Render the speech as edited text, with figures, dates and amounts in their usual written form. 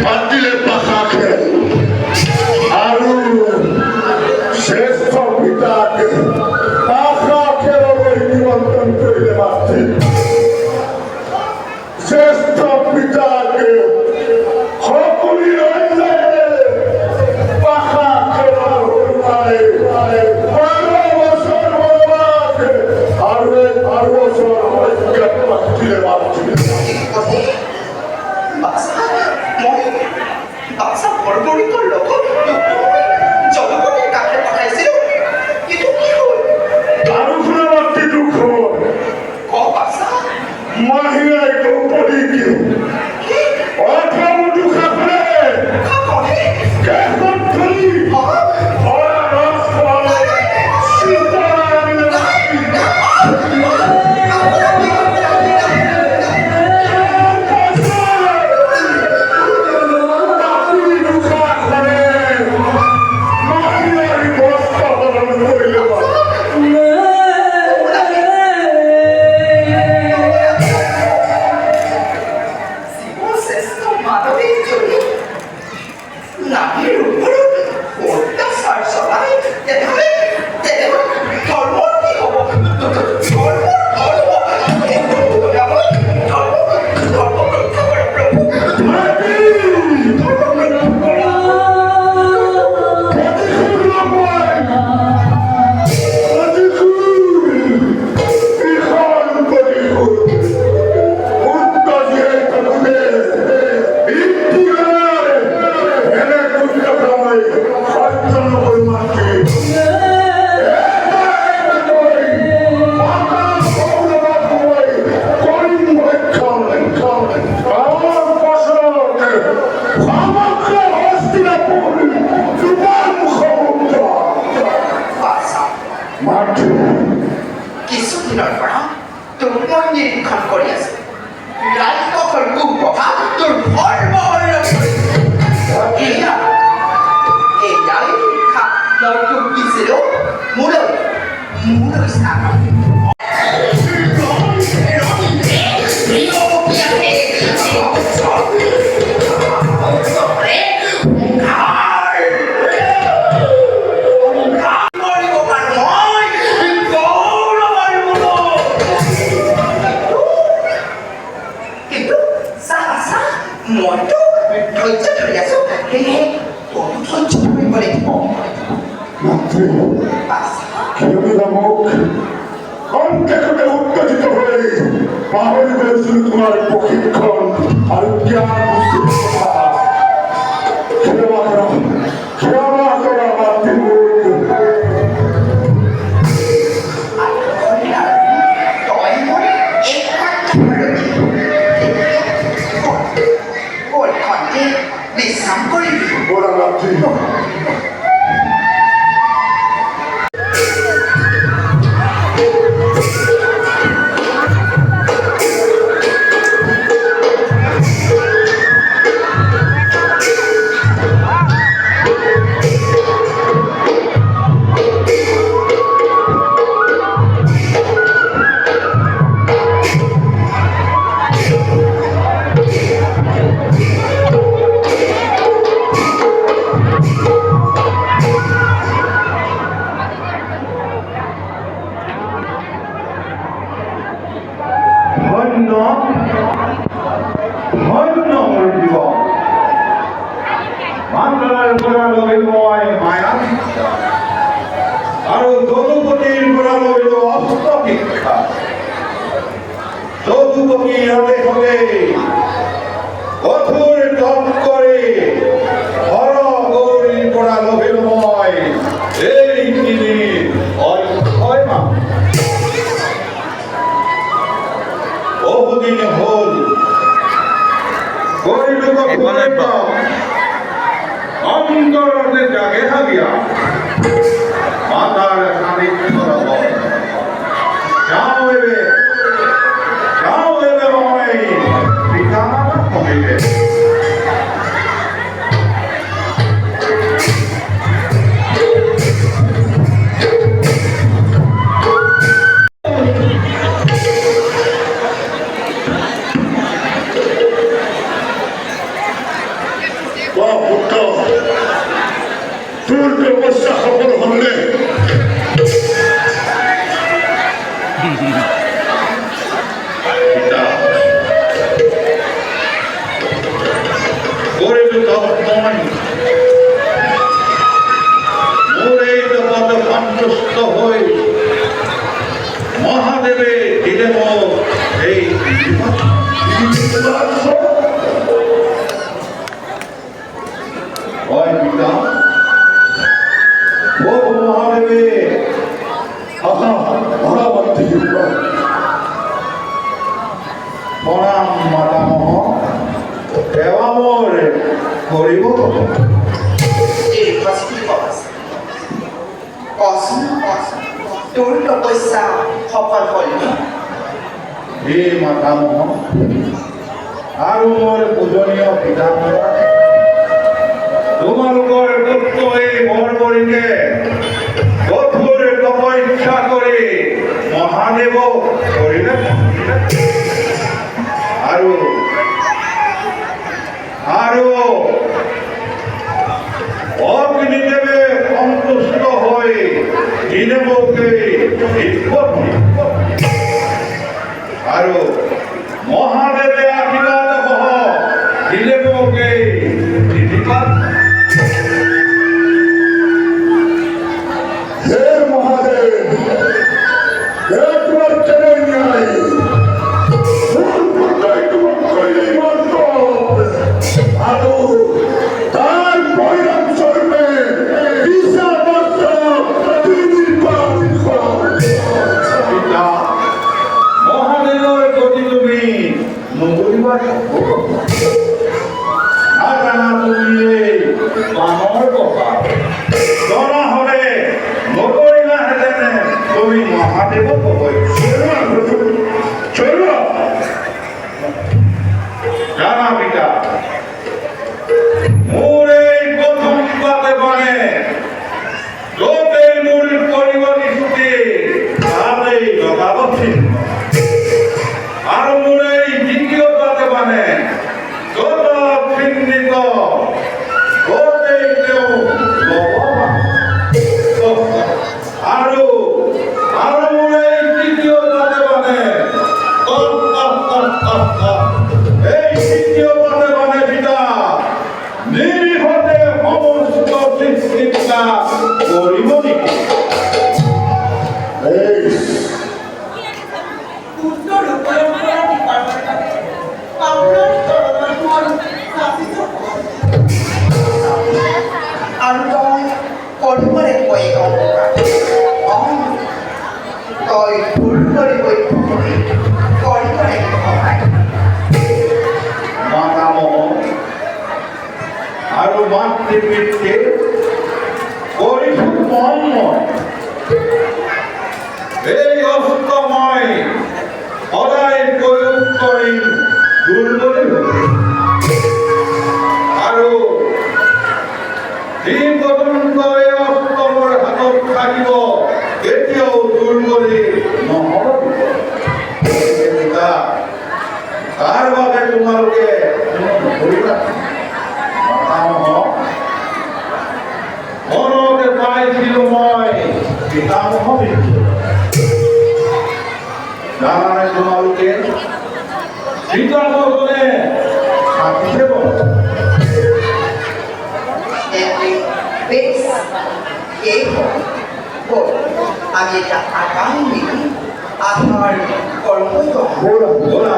পাতিলে পাখা খেল আৰু শ্ৰেষ্ঠ পিতাক পাখা খেললৈ নিমন্ত্ৰণ কৰিলে মাতে শ্ৰেষ্ঠ পিতাক সকলো পাখা খেলৰ সৰুমাই 12 বছৰ বনবাস আৰু 12 বছৰ অজ্ঞাত পাতিলে মাতে বৰবৰিকৰ লগত জলপতিৰ কাষে পঠাইছিলো কিন্তু কি হ'ল আৰু শুনা মাতি দুখ হ'ল বাছা মাহিয়াই দ্ৰৌপদী কিয় অথম দুখা ফলে কেশত ধৰি কিছুদিনৰ পৰা তোৰ মই নিৰীক্ষণ কৰি আছো ৰাজকোষৰ কুপ্ৰভাৱ তোৰ এয়াই শিক্ষা মই তোক দিছিলো মোলৈ স্থানত মইতো ধৈৰ্য ধৰি আছো সেয়েহে ধৈৰ্য ধৰিব লাগিব উত্তেজিত হৈ পাহৰি গৈছিলো তোমাৰ প্ৰশিক্ষণ আৰু জ্ঞান বিশ্ৰাম কৰিবি আৰু যদুপতিৰ পৰা লবিলো অস্ত্ৰ শিক্ষা যদুপতিৰ আদেশতে কঠোৰ তপ কৰি হৰ গৌৰীৰ পৰা লবিলো মই এইখিনি অক্ষয় মাহ বহুদিন হ'ল কৰিলো অন্তৰতে জাগে হাবিয়া মাতার সান্নিধ্য যাও এবে মই পিতা মাতা কহিলে তোর ব্যবস্থা সফল হলে গরিব তখন মোর এই জগৎ সন্তুষ্ট হই মহাদেবে দিলে মোর এই হয় পিতা ও মহাদেবে আহা ভগবতী প্রণাম মাতামহ সেৱা মোৰ কৰিব এই বস্তু কচোন তোৰ তপস্যা সফল হ'ল হে মাতামহ আৰু মোৰ পূজনীয় পিতামহ তোমালোকৰ পুত্ৰ এই বৰবৰীকে কঠোৰ তপস্যা কৰি মহাদেৱ কৰিলে আৰু অগ্নিদেৱে সন্তুষ্ট হৈ দিনেবকে আৰু মহাদেৱে আশীৰ্বাদ সহ দিনেবকে হে মহাদেব একবাৰ কেন নাই আৰু তাৰ পৰিণাম স্বৰূপে বিচাৰ মাত্ৰ পিতা মহাদেৱৰ প্ৰতি তুমি নকৰিবা নাজানা তুমি এই মানুহৰ কথা জনা হ'লে নকৰিলাহেঁতেনে তুমি মহাদেৱক কবই জানা পিতা মোৰ এই প্ৰথম বাতে মানে য'তেই মোৰ কৰিব দিছোঁতে তাতেই লগাব চিন্তা আৰু মোৰ এই দ্বিতীয় বাতে মানে য'ত চিন্তিত ত'তেই তেওঁ ভগৱান আৰু মোৰ এই তৃতীয় বাতে মানে এই তৃতীয় বাতে মানে পিতা নিৰীহতে সমস্ত সৃষ্টিকা কৰিব নেকি উত্তৰ ৰূপায়ণ কৰা দিপাৰৰ বাবে আপোনাৰ চৰণত মই নাচিছোঁ আৰু তই কৰিবৰে কৈ গম তই ভুল কৰিবই কৰিবৰে সহায় মাতামহ আৰু মাতৃ পিতৃ কৰিছোঁ মন মই এই অস্ত্ৰ মই সদায় প্ৰয়োগ কৰিম দুৰ্বলী আৰু যি পৰ্যন্ত এই অস্ত্ৰ মোৰ হাতত থাকিব কেতিয়াও দুৰ্বলী নহ'ব তাৰ বাবে তোমালোকে ধৰিবা মনতে পাইছিলোঁ মই পিতামহ জানানে তোমালোকে পিতামহজনে থাকিছে বেশ এই বল আমি এটা আগামী আহার কর্ম বলা